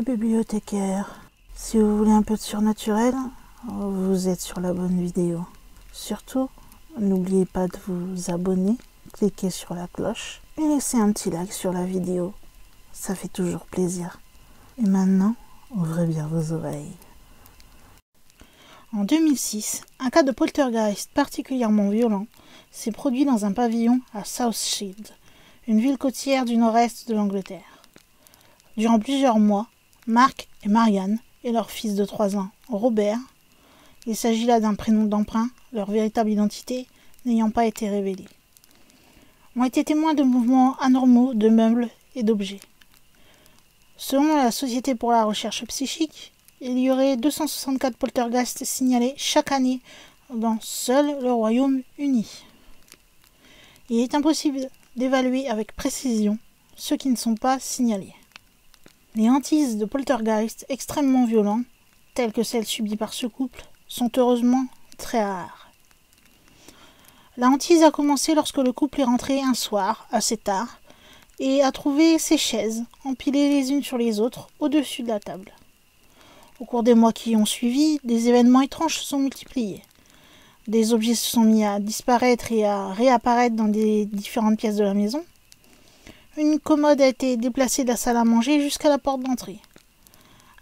les bibliothécaires. Si vous voulez un peu de surnaturel, vous êtes sur la bonne vidéo. Surtout, n'oubliez pas de vous abonner, cliquez sur la cloche et laissez un petit like sur la vidéo. Ça fait toujours plaisir. Et maintenant, ouvrez bien vos oreilles. En 2006, un cas de poltergeist particulièrement violent s'est produit dans un pavillon à South Shield, une ville côtière du nord-est de l'Angleterre. Durant plusieurs mois, Mark et Marianne et leur fils de 3 ans, Robert, il s'agit là d'un prénom d'emprunt, leur véritable identité n'ayant pas été révélée, ont été témoins de mouvements anormaux de meubles et d'objets. Selon la Société pour la recherche psychique, il y aurait 264 poltergeists signalés chaque année dans seul le Royaume-Uni. Il est impossible d'évaluer avec précision ceux qui ne sont pas signalés. Les hantises de poltergeists extrêmement violents, telles que celles subies par ce couple, sont heureusement très rares. La hantise a commencé lorsque le couple est rentré un soir, assez tard, et a trouvé ses chaises empilées les unes sur les autres au-dessus de la table. Au cours des mois qui ont suivi, des événements étranges se sont multipliés. Des objets se sont mis à disparaître et à réapparaître dans des différentes pièces de la maison. Une commode a été déplacée de la salle à manger jusqu'à la porte d'entrée.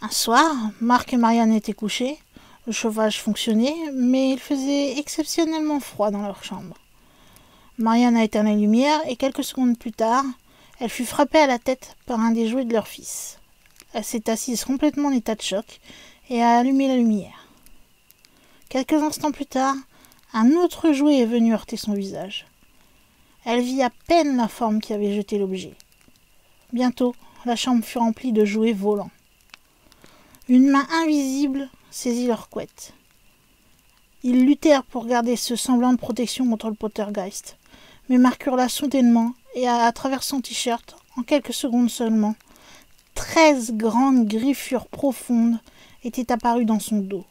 Un soir, Mark et Marianne étaient couchés. Le chauffage fonctionnait, mais il faisait exceptionnellement froid dans leur chambre. Marianne a éteint la lumière et quelques secondes plus tard, elle fut frappée à la tête par un des jouets de leur fils. Elle s'est assise complètement en état de choc et a allumé la lumière. Quelques instants plus tard, un autre jouet est venu heurter son visage. Elle vit à peine la forme qui avait jeté l'objet. Bientôt, la chambre fut remplie de jouets volants. Une main invisible saisit leur couette. Ils luttèrent pour garder ce semblant de protection contre le poltergeist, mais Mark hurla soudainement et à travers son t-shirt, en quelques secondes seulement, 13 grandes griffures profondes étaient apparues dans son dos.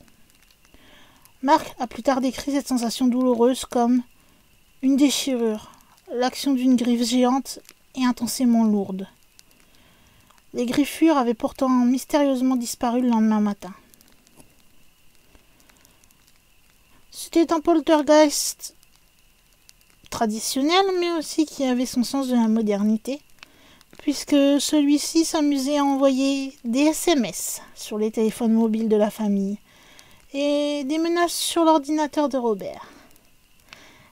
Mark a plus tard décrit cette sensation douloureuse comme une déchirure, l'action d'une griffe géante et intensément lourde. Les griffures avaient pourtant mystérieusement disparu le lendemain matin. C'était un poltergeist traditionnel, mais aussi qui avait son sens de la modernité, puisque celui-ci s'amusait à envoyer des SMS sur les téléphones mobiles de la famille et des menaces sur l'ordinateur de Robert.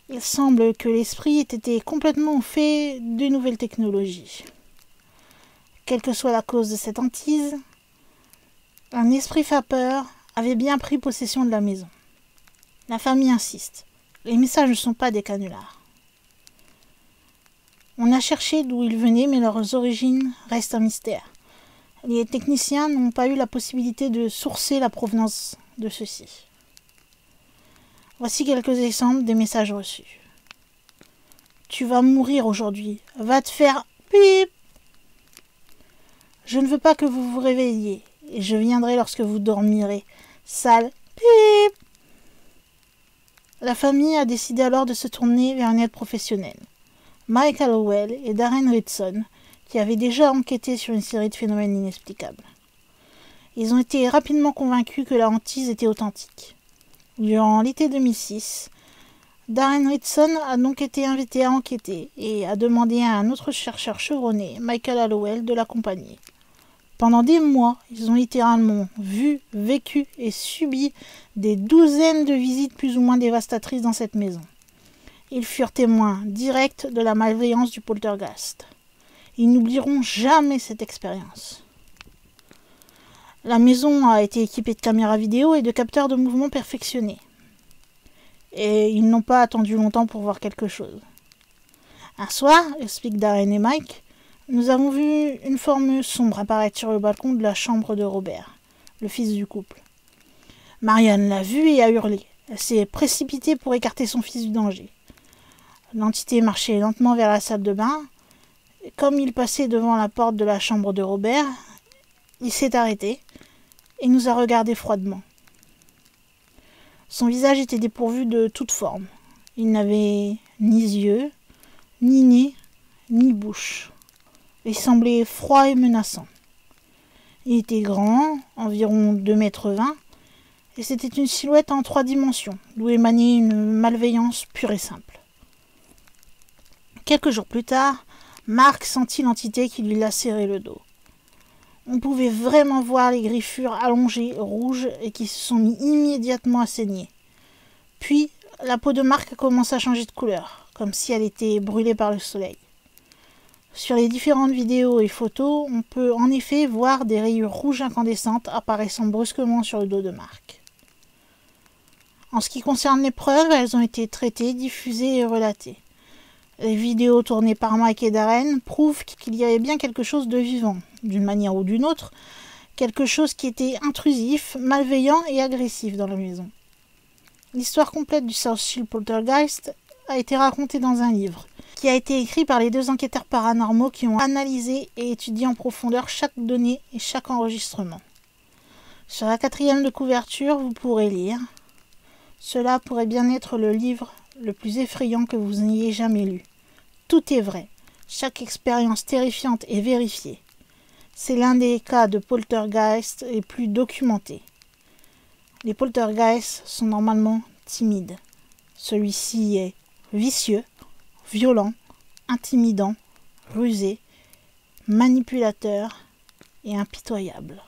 Il semble que l'esprit ait été complètement au fait de nouvelles technologies. Quelle que soit la cause de cette hantise, un esprit vapeur avait bien pris possession de la maison. La famille insiste. Les messages ne sont pas des canulars. On a cherché d'où ils venaient, mais leurs origines restent un mystère. Les techniciens n'ont pas eu la possibilité de sourcer la provenance de ceux-ci. Voici quelques exemples des messages reçus. Tu vas mourir aujourd'hui. Va te faire pip. Je ne veux pas que vous vous réveilliez, et je viendrai lorsque vous dormirez. Sale pip. La famille a décidé alors de se tourner vers une aide professionnelle. Mike Hallowell et Darren Ritson, qui avaient déjà enquêté sur une série de phénomènes inexplicables. Ils ont été rapidement convaincus que la hantise était authentique. Durant l'été 2006, Darren Ritson a donc été invité à enquêter et a demandé à un autre chercheur chevronné, Michael Hallowell, de l'accompagner. Pendant des mois, ils ont littéralement vu, vécu et subi des douzaines de visites plus ou moins dévastatrices dans cette maison. Ils furent témoins directs de la malveillance du poltergeist. Ils n'oublieront jamais cette expérience. La maison a été équipée de caméras vidéo et de capteurs de mouvement perfectionnés. Et ils n'ont pas attendu longtemps pour voir quelque chose. Un soir, expliquent Darren et Mike, nous avons vu une forme sombre apparaître sur le balcon de la chambre de Robert, le fils du couple. Marianne l'a vue et a hurlé. Elle s'est précipitée pour écarter son fils du danger. L'entité marchait lentement vers la salle de bain. Et comme il passait devant la porte de la chambre de Robert, il s'est arrêté et nous a regardés froidement. Son visage était dépourvu de toute forme. Il n'avait ni yeux, ni nez, ni bouche. Il semblait froid et menaçant. Il était grand, environ 2,20 m, et c'était une silhouette en 3 dimensions, d'où émanait une malveillance pure et simple. Quelques jours plus tard, Mark sentit l'entité qui lui lacérait le dos. On pouvait vraiment voir les griffures allongées, rouges, et qui se sont mis immédiatement à saigner. Puis, la peau de Mark a commencé à changer de couleur, comme si elle était brûlée par le soleil. Sur les différentes vidéos et photos, on peut en effet voir des rayures rouges incandescentes apparaissant brusquement sur le dos de Mark. En ce qui concerne les preuves, elles ont été traitées, diffusées et relatées. Les vidéos tournées par Mike et Darren prouvent qu'il y avait bien quelque chose de vivant, d'une manière ou d'une autre, quelque chose qui était intrusif, malveillant et agressif dans la maison. L'histoire complète du South Shield Poltergeist a été racontée dans un livre, qui a été écrit par les 2 enquêteurs paranormaux qui ont analysé et étudié en profondeur chaque donnée et chaque enregistrement. Sur la 4e de couverture, vous pourrez lire « Cela pourrait bien être le livre le plus effrayant que vous n'ayez jamais lu. Tout est vrai. Chaque expérience terrifiante est vérifiée. C'est l'un des cas de poltergeist les plus documentés. Les poltergeists sont normalement timides. Celui-ci est vicieux, violent, intimidant, rusé, manipulateur et impitoyable. »